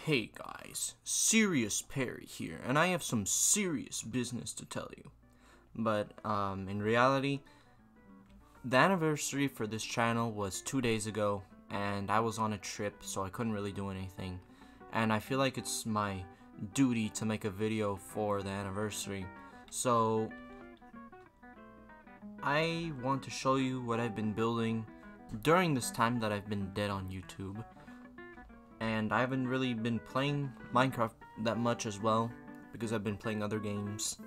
Hey guys, Serious Perry here, and I have some serious business to tell you. But in reality, the anniversary for this channel was 2 days ago, and I was on a trip, so I couldn't really do anything. And I feel like it's my duty to make a video for the anniversary. So I want to show you what I've been building during this time that I've been dead on YouTube. And I haven't really been playing Minecraft that much as well, because I've been playing other games.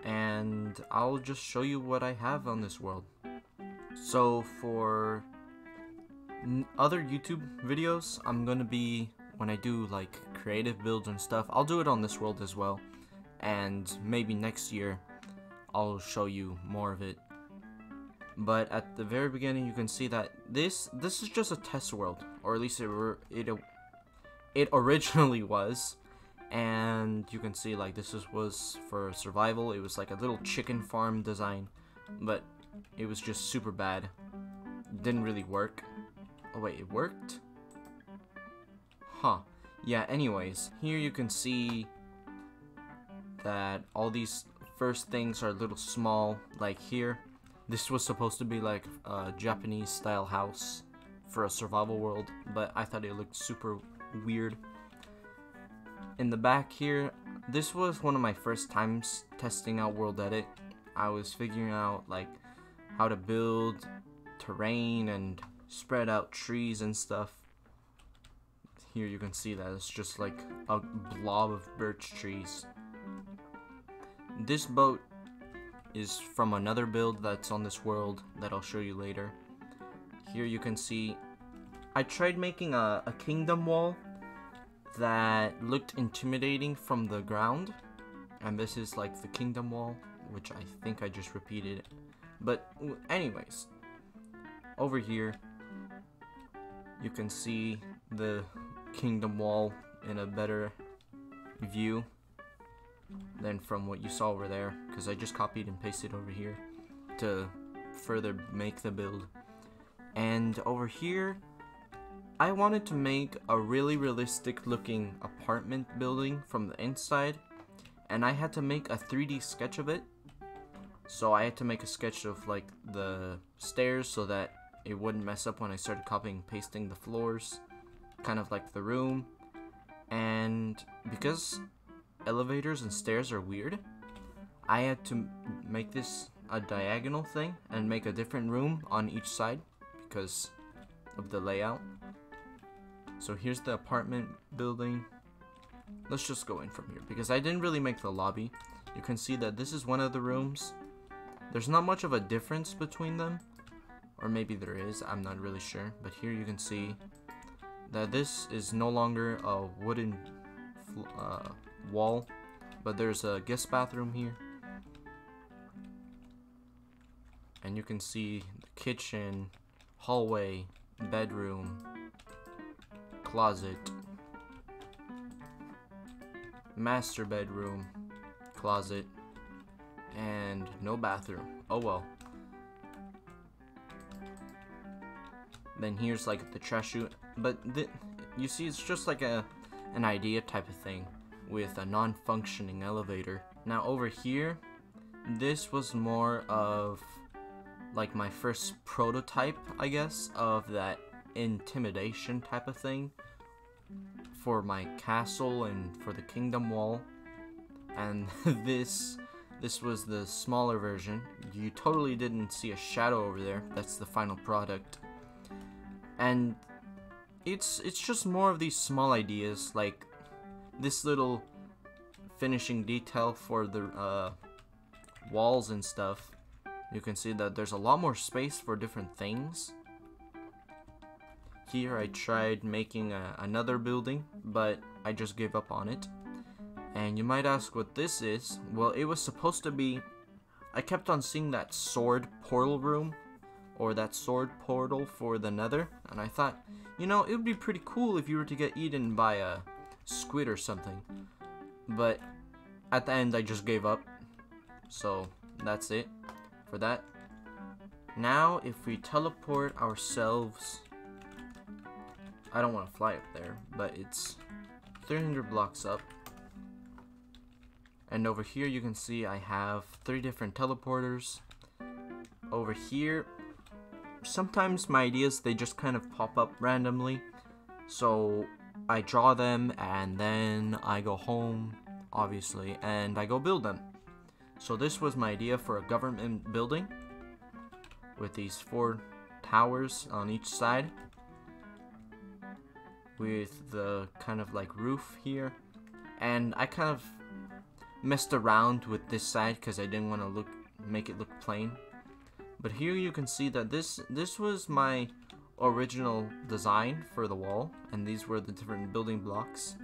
And I'll just show you what I have on this world. So for other YouTube videos, I'm gonna be, when I do like creative builds and stuff, I'll do it on this world as well. And maybe next year, I'll show you more of it. But at the very beginning, you can see that this is just a test world, or at least it originally was. And you can see like this was for survival. It was like a little chicken farm design, but it was just super bad. It didn't really work. Oh wait, it worked? Huh. Yeah, anyways, here you can see that all these first things are a little small, like here. This was supposed to be like a Japanese style house for a survival world, but I thought it looked super weird. In the back here, this was one of my first times testing out World Edit. I was figuring out like how to build terrain and spread out trees and stuff. Here you can see that it's just like a blob of birch trees. This boat is from another build that's on this world that I'll show you later. Here you can see I tried making a kingdom wall that looked intimidating from the ground, and this is like the kingdom wall, which I think I just repeated. But anyways, over here you can see the kingdom wall in a better view than from what you saw over there, because I just copied and pasted over here to further make the build. And over here I wanted to make a really realistic looking apartment building from the inside, and I had to make a 3D sketch of it. So I had to make a sketch of like the stairs so that it wouldn't mess up when I started copying and pasting the floors, kind of like the room. And because elevators and stairs are weird, I had to make this a diagonal thing and make a different room on each side because of the layout. So here's the apartment building. Let's just go in from here because I didn't really make the lobby. You can see that this is one of the rooms. There's not much of a difference between them, or maybe there is, I'm not really sure. But here you can see that this is no longer a wooden wall, but there's a guest bathroom here, and you can see the kitchen, hallway, bedroom, closet, master bedroom, closet, and no bathroom. Oh well. Then here's like the trash chute, but you see it's just like an idea type of thing with a non-functioning elevator. Now over here, this was more of like my first prototype, I guess, of that intimidation type of thing for my castle and for the kingdom wall. And this was the smaller version. You totally didn't see a shadow over there. That's the final product. And it's just more of these small ideas, like this little finishing detail for the walls and stuff. You can see that there's a lot more space for different things. Here I tried making another building, but I just gave up on it. And you might ask what this is. Well, it was supposed to be, I kept on seeing that sword portal room, or that sword portal for the nether, and I thought, you know, it would be pretty cool if you were to get eaten by a squid or something. But at the end I just gave up. So that's it for that. Now if we teleport ourselves I don't want to fly up there, but it's 300 blocks up. And over here you can see I have 3 different teleporters. Over here, sometimes my ideas, they just kind of pop up randomly. So I draw them and then I go home, obviously, and I go build them. So this was my idea for a government building with these 4 towers on each side, with the kind of like roof here. And I kind of messed around with this side because I didn't want to make it look plain. But here you can see that this was my original design for the wall, and these were the different building blocks.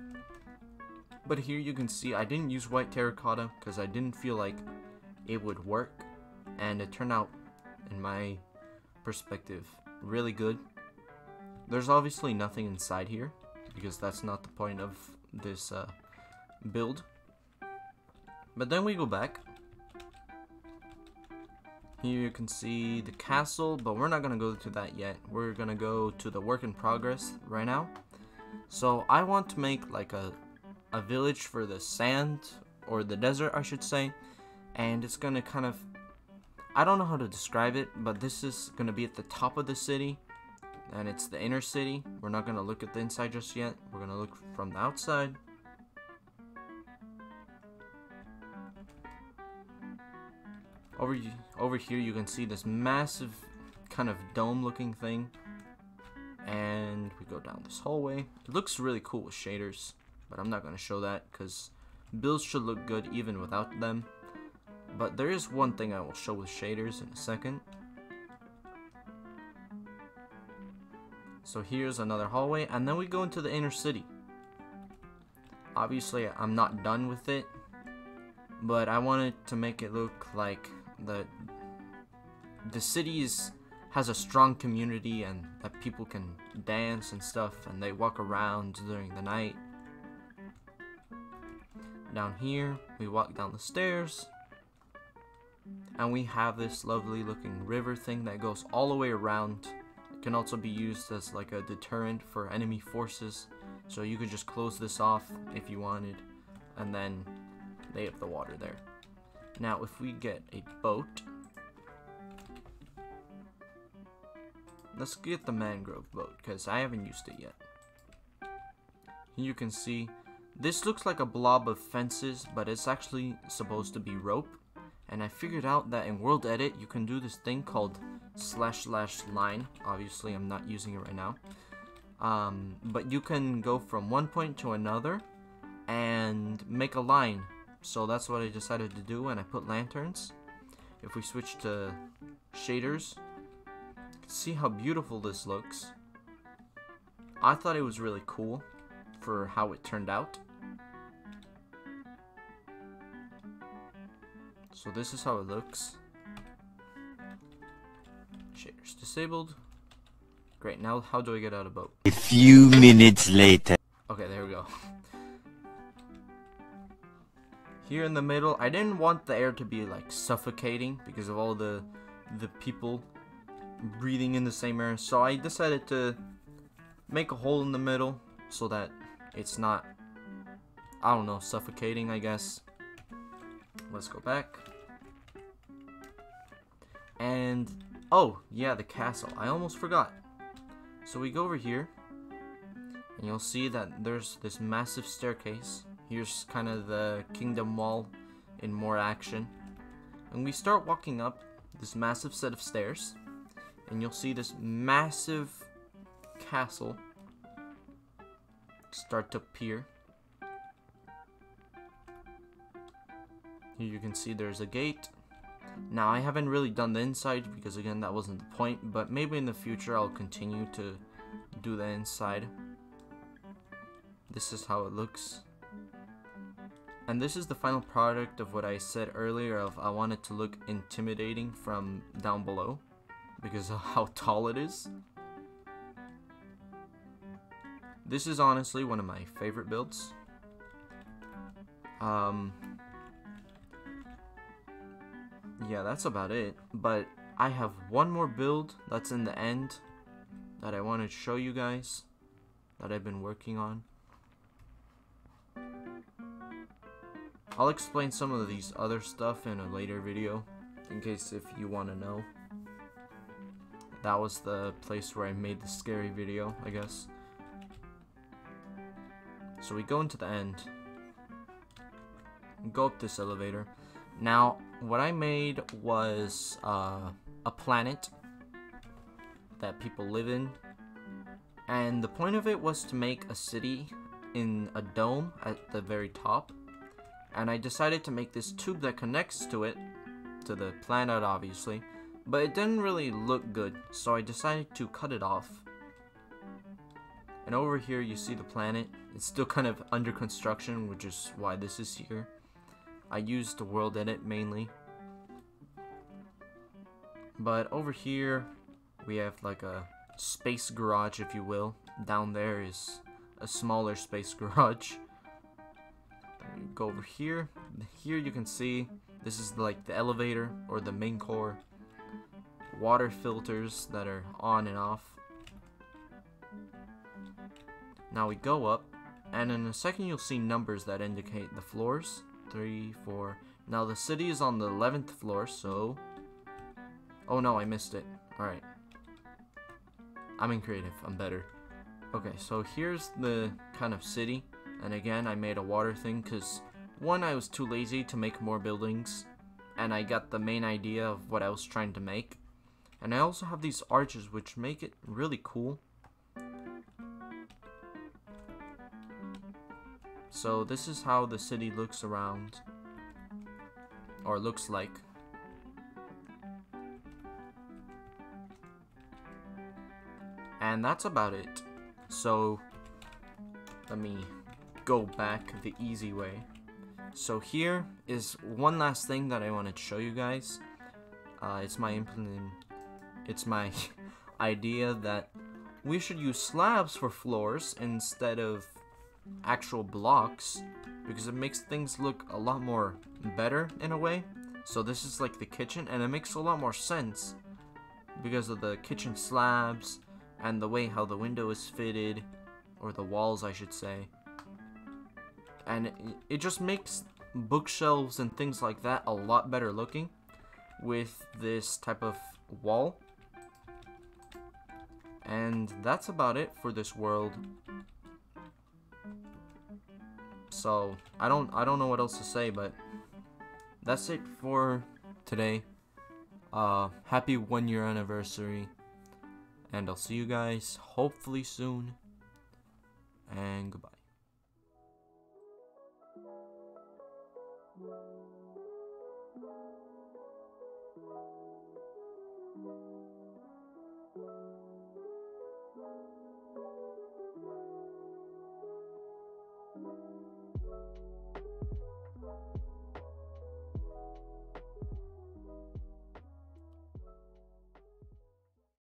But here you can see I didn't use white terracotta because I didn't feel like it would work, and it turned out, in my perspective, really good. There's obviously nothing inside here because that's not the point of this build. But then we go back. Here you can see the castle, but we're not going to go to that yet. We're going to go to the work in progress right now. So I want to make like a village for the sand, or the desert I should say. And it's going to kind of, I don't know how to describe it, but this is going to be at the top of the city. And it's the inner city. We're not going to look at the inside just yet. We're going to look from the outside. Over here you can see this massive kind of dome looking thing, and we go down this hallway. It looks really cool with shaders, but I'm not going to show that because builds should look good even without them. But there is one thing I will show with shaders in a second. So here's another hallway, and then we go into the inner city. Obviously I'm not done with it, but I wanted to make it look like the city has a strong community, and that people can dance and stuff, and they walk around during the night. Down here we walk down the stairs, and we have this lovely looking river thing that goes all the way around. It can also be used as like a deterrent for enemy forces, so you could just close this off if you wanted, and then they have the water there. Now if we get a boat, let's get the mangrove boat because I haven't used it yet. You can see this looks like a blob of fences, but it's actually supposed to be rope. And I figured out that in World Edit you can do this thing called //line. Obviously I'm not using it right now. But you can go from one point to another and make a line. So that's what I decided to do, and I put lanterns. If we switch to shaders, see how beautiful this looks. I thought it was really cool for how it turned out. So this is how it looks. Shaders disabled. Great, now how do I get out of boat? A few minutes later. Okay, there we go. Here in the middle, I didn't want the air to be like suffocating because of all the people breathing in the same air. So I decided to make a hole in the middle so that it's not, I don't know, suffocating, I guess. Let's go back. And, oh, yeah, the castle. I almost forgot. So we go over here, and you'll see that there's this massive staircase. Here's kind of the kingdom wall in more action. And we start walking up this massive set of stairs, and you'll see this massive castle start to appear. Here you can see there's a gate. Now I haven't really done the inside because again that wasn't the point, but maybe in the future I'll continue to do the inside. This is how it looks. And this is the final product of what I said earlier of I want it to look intimidating from down below because of how tall it is. This is honestly one of my favorite builds. Yeah, that's about it. But I have one more build that's in the end that I want to show you guys. that I've been working on. I'll explain some of these other stuff in a later video, in case if you want to know. That was the place where I made the scary video, I guess. So we go into the end. Go up this elevator. Now, what I made was a planet that people live in. And the point of it was to make a city in a dome at the very top. And I decided to make this tube that connects to it, to the planet obviously. But it didn't really look good, so I decided to cut it off. And over here you see the planet. It's still kind of under construction, which is why this is here. I used the world edit mainly. But over here we have like a space garage, if you will. Down there is a smaller space garage. Go over here. Here you can see this is like the elevator or the main core. Water filters that are on and off. Now we go up, and in a second you'll see numbers that indicate the floors. 3, 4. Now the city is on the 11th floor, so... Oh no, I missed it. Alright. I'm in creative. I'm better. Okay, so here's the kind of city. And again, I made a water thing because, one, I was too lazy to make more buildings. And I got the main idea of what I was trying to make. And I also have these arches which make it really cool. So this is how the city looks around. Or looks like. And that's about it. So let me go back the easy way. So here is one last thing that I wanted to show you guys. It's my idea that we should use slabs for floors instead of actual blocks, because it makes things look a lot more better in a way. So this is like the kitchen, and it makes a lot more sense because of the kitchen slabs and the way how the window is fitted, or the walls I should say. And it just makes bookshelves and things like that a lot better looking with this type of wall. And that's about it for this world. So I don't know what else to say, but that's it for today. Happy 1-year anniversary, and I'll see you guys hopefully soon, and goodbye.